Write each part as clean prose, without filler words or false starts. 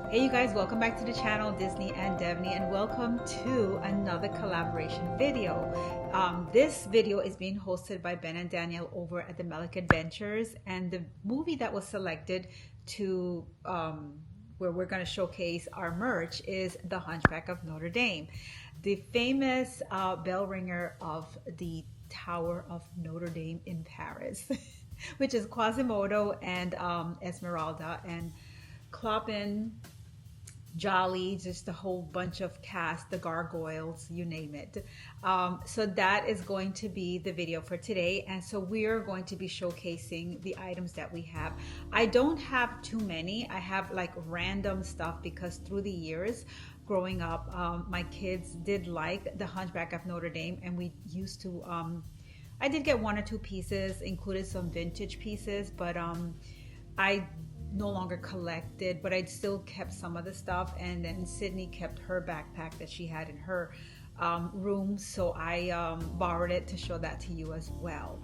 Hey you guys, welcome back to the channel, Disney and Devoney, and welcome to another collaboration video. This video is being hosted by Ben and Danielle over at the Melick Adventures, and the movie that was selected to where we're going to showcase our merch is The Hunchback of Notre Dame, the famous bell ringer of the Tower of Notre Dame in Paris, which is Quasimodo and Esmeralda and Clopin, Jolly, just a whole bunch of cast, the gargoyles, you name it. So that is going to be the video for today, and so we are going to be showcasing the items that we have. I don't have too many. I have like random stuff because through the years growing up, my kids did like the Hunchback of Notre Dame, and we used to I did get one or two pieces, included some vintage pieces, but I no longer collected, but I still kept some of the stuff. And then Sydney kept her backpack that she had in her room, so I borrowed it to show that to you as well.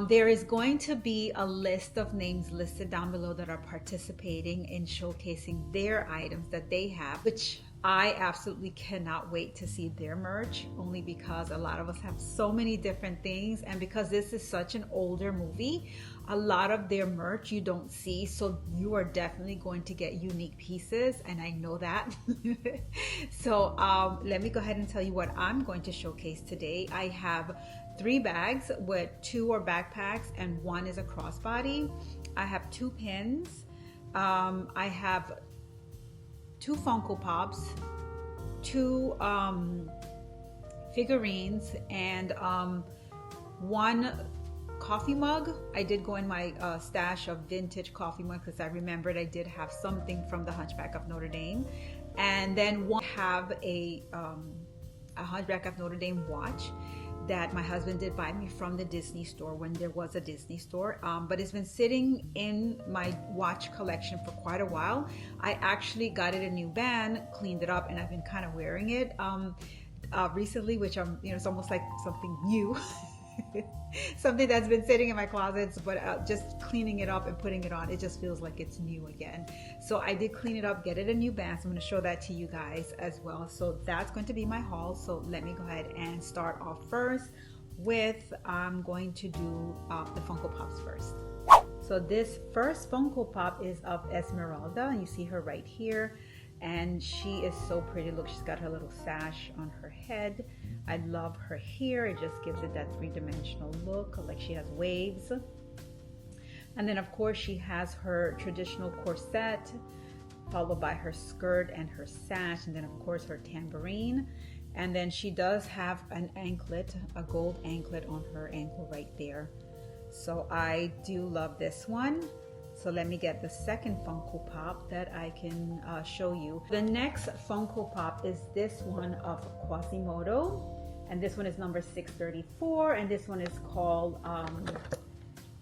There is going to be a list of names listed down below that are participating in showcasing their items that they have, which I absolutely cannot wait to see their merch, only because a lot of us have so many different things, and because this is such an older movie, a lot of their merch you don't see, so you are definitely going to get unique pieces, and I know that. So let me go ahead and tell you what I'm going to showcase today. I have 3 bags with 2 are backpacks and 1 is a crossbody. I have 2 pins. I have 2 Funko Pops, 2 figurines, and 1 coffee mug. I did go in my stash of vintage coffee mugs because I remembered I did have something from the Hunchback of Notre Dame. And then have a Hunchback of Notre Dame watch that my husband did buy me from the Disney store when there was a Disney store, but it's been sitting in my watch collection for quite a while. I actually got it a new band, cleaned it up, and I've been kind of wearing it recently, which it's almost like something new. Something that's been sitting in my closets, but just cleaning it up and putting it on, it just feels like it's new again. So I did clean it up, get it a new band, so I'm going to show that to you guys as well. So that's going to be my haul. So let me go ahead and start off first with, I'm going to do the Funko Pops first. So this first Funko Pop is of Esmeralda, and you see her right here, and she is so pretty. Look, she's got her little sash on her head. I love her hair. It just gives it that 3-dimensional look, like she has waves. And then of course she has her traditional corset, followed by her skirt and her sash, and then of course her tambourine. And then she does have an anklet, a gold anklet on her ankle right there. So I do love this one. So let me get the second Funko Pop that I can show you. The next Funko Pop is this one of Quasimodo, and this one is number 634, and this one is called,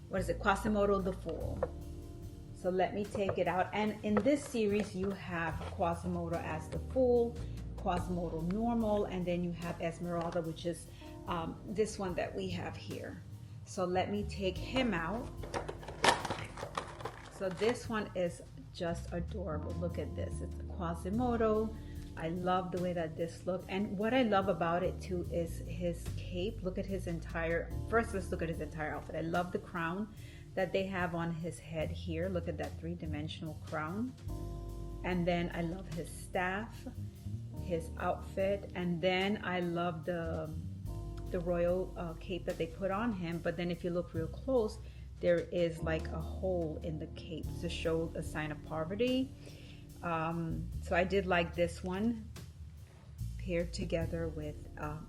what is it, Quasimodo the Fool. So let me take it out, and in this series you have Quasimodo as the Fool, Quasimodo normal, and then you have Esmeralda, which is this one that we have here. So let me take him out. So this one is just adorable. Look at this. It's Quasimodo. I love the way that this looks. And what I love about it too is his cape. Look at his entire, first let's look at his entire outfit. I love the crown that they have on his head here. Look at that 3-dimensional crown. And then I love his staff, his outfit. And then I love the royal cape that they put on him. But then if you look real close, there is like a hole in the cape to show a sign of poverty. So I did like this one paired together with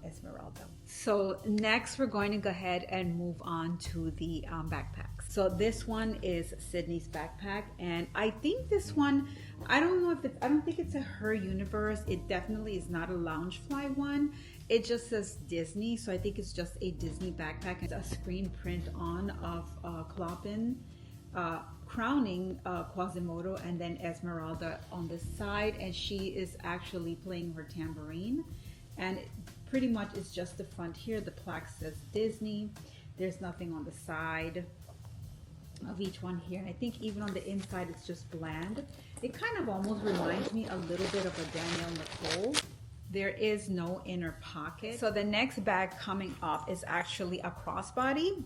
Esmeralda. So next we're going to go ahead and move on to the backpacks. So this one is Sydney's backpack, and I think this one, I don't know if it's, I don't think it's a Her Universe. It definitely is not a Loungefly one. It just says Disney, so I think it's just a Disney backpack. It's a screen print on of Clopin crowning Quasimodo, and then Esmeralda on the side, and she is actually playing her tambourine. And pretty much it's just the front here. The plaque says Disney. There's nothing on the side of each one here, and I think even on the inside it's just bland. It kind of almost reminds me a little bit of a Danielle Nicole. There is no inner pocket. So the next bag coming up is actually a crossbody.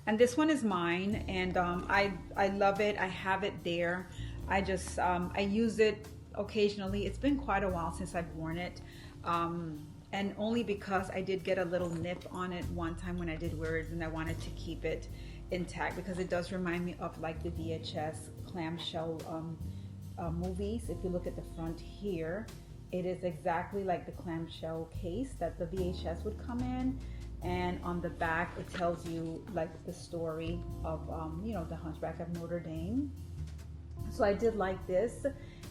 And this one is mine, and I love it. I have it there. I just, I use it occasionally. It's been quite a while since I've worn it. And only because I did get a little nip on it one time when I did wear it, and I wanted to keep it intact because it does remind me of like the VHS clamshell movies. If you look at the front here, it is exactly like the clamshell case that the VHS would come in, and on the back it tells you like the story of you know, the Hunchback of Notre Dame. So I did like this,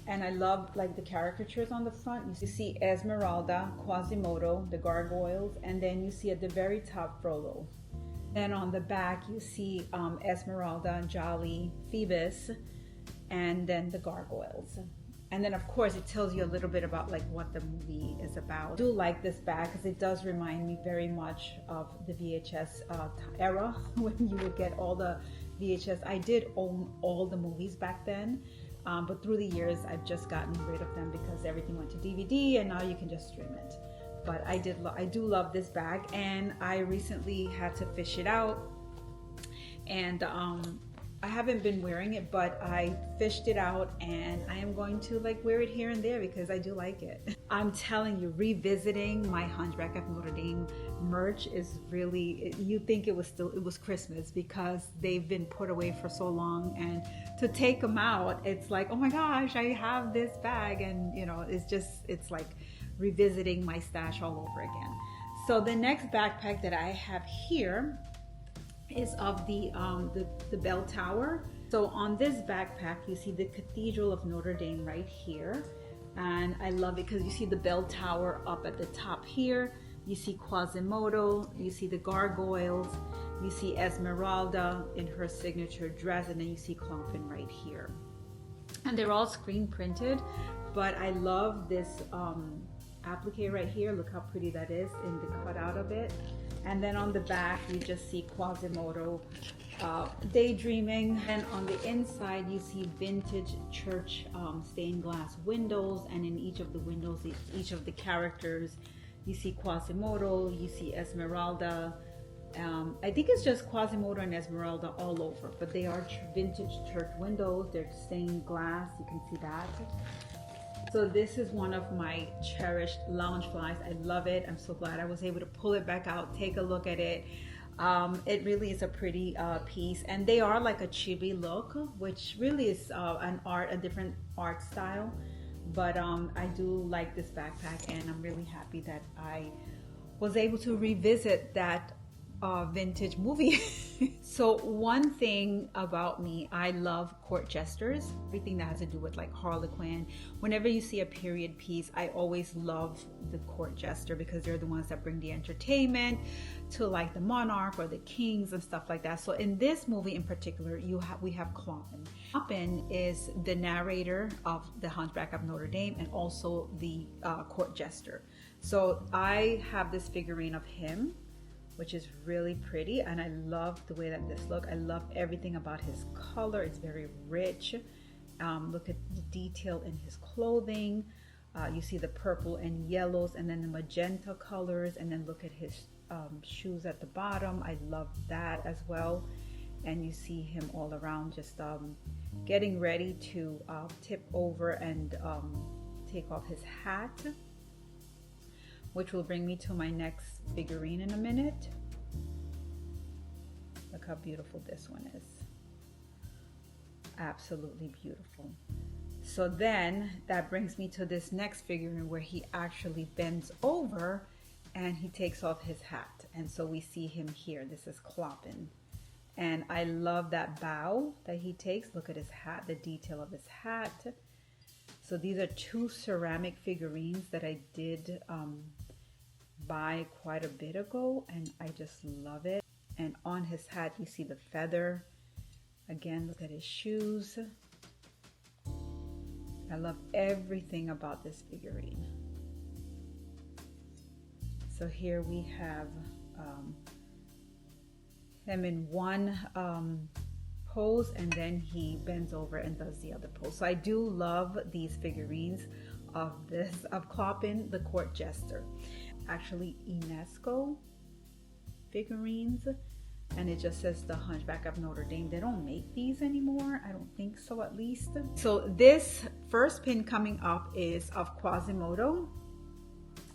and I love like the caricatures on the front. You see Esmeralda, Quasimodo, the gargoyles, and then you see at the very top Frollo. Then on the back you see Esmeralda, Jolly, Phoebus, and then the gargoyles. And then of course it tells you a little bit about like what the movie is about. I do like this bag because it does remind me very much of the VHS era when you would get all the VHS. I did own all the movies back then, but through the years I've just gotten rid of them because everything went to DVD and now you can just stream it. But I do love this bag, and I recently had to fish it out, and I haven't been wearing it, but I fished it out, and I am going to like wear it here and there because I do like it. I'm telling you, revisiting my Hunchback of Notre Dame merch is really, you think it was Christmas because they've been put away for so long, and to take them out, it's like, oh my gosh, I have this bag, and you know, it's like revisiting my stash all over again. So the next backpack that I have here is of the bell tower. So on this backpack you see the Cathedral of Notre Dame right here, and I love it because you see the bell tower up at the top here, you see Quasimodo, you see the gargoyles, you see Esmeralda in her signature dress, and then you see Clopin right here, and they're all screen printed. But I love this applique right here. Look how pretty that is in the cutout of it. And then on the back you just see Quasimodo daydreaming, and on the inside you see vintage church stained glass windows, and in each of the windows, each of the characters, you see Quasimodo, you see Esmeralda. I think it's just Quasimodo and Esmeralda all over, but they are vintage church windows. They're stained glass, you can see that. So this is one of my cherished loungeflies. I love it. I'm so glad I was able to pull it back out, take a look at it. It really is a pretty piece, and they are like a chibi look, which really is a different art style. But I do like this backpack, and I'm really happy that I was able to revisit that vintage movie. So one thing about me, I love court jesters, everything that has to do with like Harlequin. Whenever you see a period piece, I always love the court jester because they're the ones that bring the entertainment to like the monarch or the kings and stuff like that. So in this movie in particular, we have Clopin. Clopin is the narrator of the Hunchback of Notre Dame and also the court jester. So I have this figurine of him, which is really pretty, and I love the way that this looks. I love everything about his color. It's very rich. Look at the detail in his clothing. You see the purple and yellows, and then the magenta colors, and then look at his shoes at the bottom. I love that as well. And you see him all around just getting ready to tip over and take off his hat, which will bring me to my next figurine in a minute. Look how beautiful this one is. Absolutely beautiful. So then that brings me to this next figurine where he actually bends over and he takes off his hat. And so we see him here. This is Clopin. And I love that bow that he takes. Look at his hat, the detail of his hat. So these are two ceramic figurines that I did buy quite a bit ago, and I just love it. And on his hat you see the feather. Again, look at his shoes. I love everything about this figurine. So here we have him in one pose, and then he bends over and does the other pose. So I do love these figurines of Clopin, the court jester. Actually UNESCO figurines, and it just says the Hunchback of Notre Dame. They don't make these anymore, I don't think so, at least. So this first pin coming up is of Quasimodo.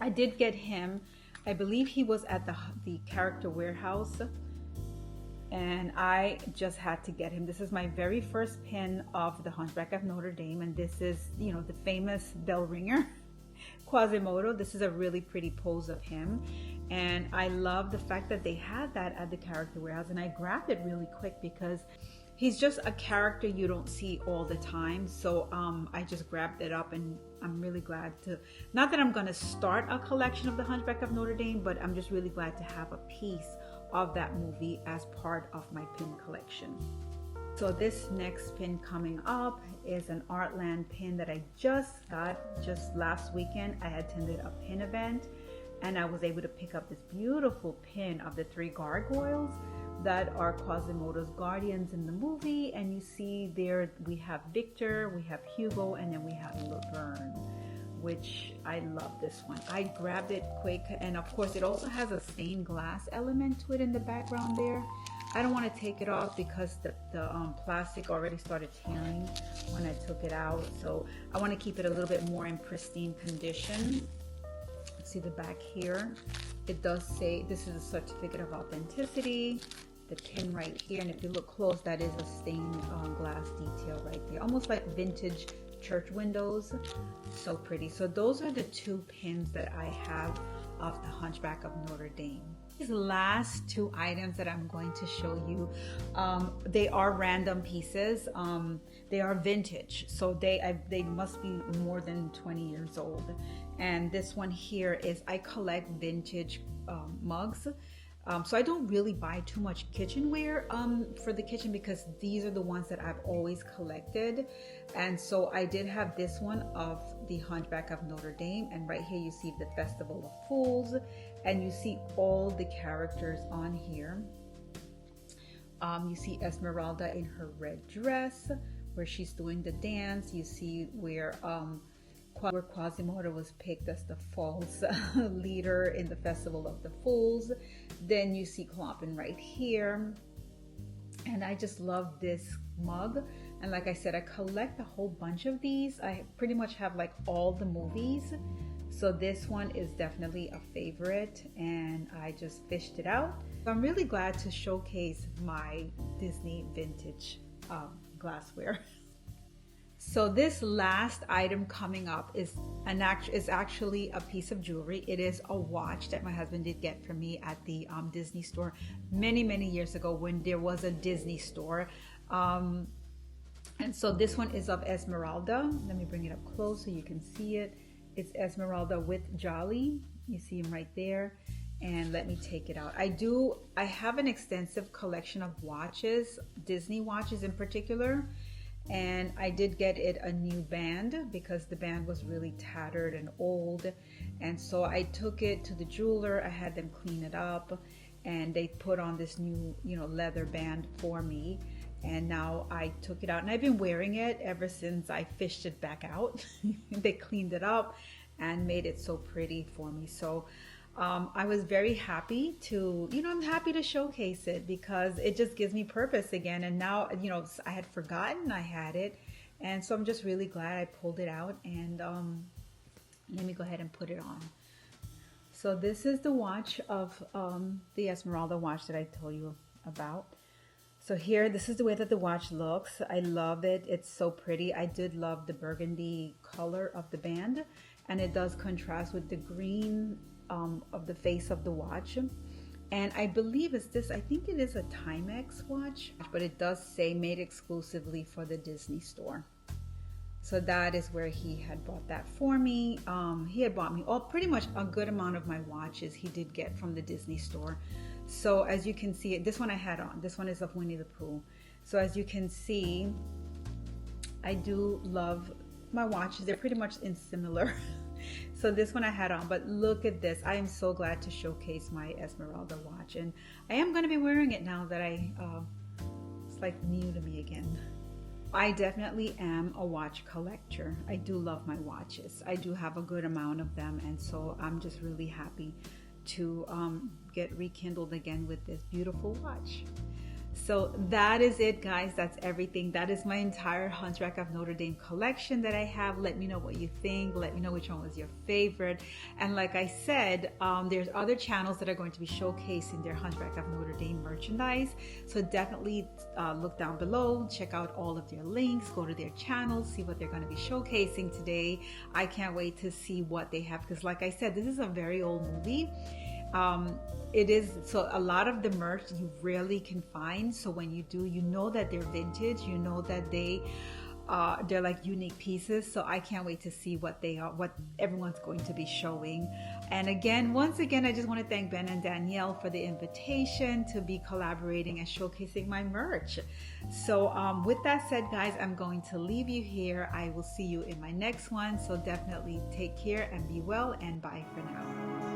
I did get him, I believe he was at the character warehouse, and I just had to get him. This is my very first pin of the Hunchback of Notre Dame, and this is, you know, the famous bell ringer Quasimodo. This is a really pretty pose of him, and I love the fact that they had that at the character warehouse, and I grabbed it really quick because he's just a character you don't see all the time. So I just grabbed it up, and I'm really glad to, not that I'm going to start a collection of the Hunchback of Notre Dame, but I'm just really glad to have a piece of that movie as part of my pin collection. So this next pin coming up is an Artland pin that I just got just last weekend. I attended a pin event, and I was able to pick up this beautiful pin of the 3 gargoyles that are Quasimodo's guardians in the movie. And you see there we have Victor, we have Hugo, and then we have Laverne, which I love this one. I grabbed it quick, and of course it also has a stained glass element to it in the background there. I don't want to take it off because the plastic already started tearing when I took it out, so I want to keep it a little bit more in pristine condition. See the back here, it does say this is a certificate of authenticity, the pin right here, and if you look close, that is a stained glass detail right there, almost like vintage church windows. So pretty. So those are the 2 pins that I have of the Hunchback of Notre Dame. These last 2 items that I'm going to show you, they are random pieces. They are vintage, so they must be more than 20 years old. And this one here is, I collect vintage mugs. So I don't really buy too much kitchenware for the kitchen, because these are the ones that I've always collected. And so I did have this one of the Hunchback of Notre Dame, and right here you see the Festival of Fools, and you see all the characters on here. You see Esmeralda in her red dress where she's doing the dance. You see where Quasimodo was picked as the false leader in the Festival of the Fools. Then you see Clopin right here, and I just love this mug. And like I said, I collect a whole bunch of these. I pretty much have like all the movies, so this one is definitely a favorite, and I just fished it out. I'm really glad to showcase my Disney vintage glassware. So this last item coming up is actually a piece of jewelry. It is a watch that my husband did get for me at the Disney store many years ago, when there was a Disney store. And so this one is of Esmeralda. Let me bring it up close so you can see it. It's Esmeralda with Jolly. You see him right there. And let me take it out. I have an extensive collection of watches, Disney watches in particular. And I did get it a new band because the band was really tattered and old. And so I took it to the jeweler. I had them clean it up, and they put on this new, leather band for me. And now I took it out, and I've been wearing it ever since I fished it back out. They cleaned it up and made it so pretty for me. So I was very happy to, I'm happy to showcase it because it just gives me purpose again. And now, I had forgotten I had it. And so I'm just really glad I pulled it out, and let me go ahead and put it on. So this is the watch of the Esmeralda watch that I told you about. So here, this is the way that the watch looks. I love it. It's so pretty. I did love the burgundy color of the band, and it does contrast with the green of the face of the watch. And I believe I think it is a Timex watch, but it does say made exclusively for the Disney store. So that is where he had bought that for me. He had bought me pretty much a good amount of my watches he did get from the Disney store. So as you can see, this one I had on. This one is of Winnie the Pooh. So as you can see, I do love my watches. They're pretty much in similar. So this one I had on, but look at this. I am so glad to showcase my Esmeralda watch, and I am going to be wearing it now that I It's like new to me again. I definitely am a watch collector. I do love my watches. I do have a good amount of them, and so I'm just really happy to get rekindled again with this beautiful watch. So that is it, guys. That's everything. That is my entire Hunchback of Notre Dame collection that I have. Let me know what you think. Let me know which one was your favorite. And like I said, there's other channels that are going to be showcasing their Hunchback of Notre Dame merchandise. So definitely look down below, check out all of their links, go to their channels, see what they're going to be showcasing today. I can't wait to see what they have, because like I said, this is a very old movie. It is, so a lot of the merch you rarely can find. So when you do, you know that they're vintage, you know that they're like unique pieces. So I can't wait to see what they are, what everyone's going to be showing. And again, once again, I just want to thank Ben and Danielle for the invitation to be collaborating and showcasing my merch. So with that said, guys, I'm going to leave you here. I will see you in my next one. So definitely take care and be well, and bye for now.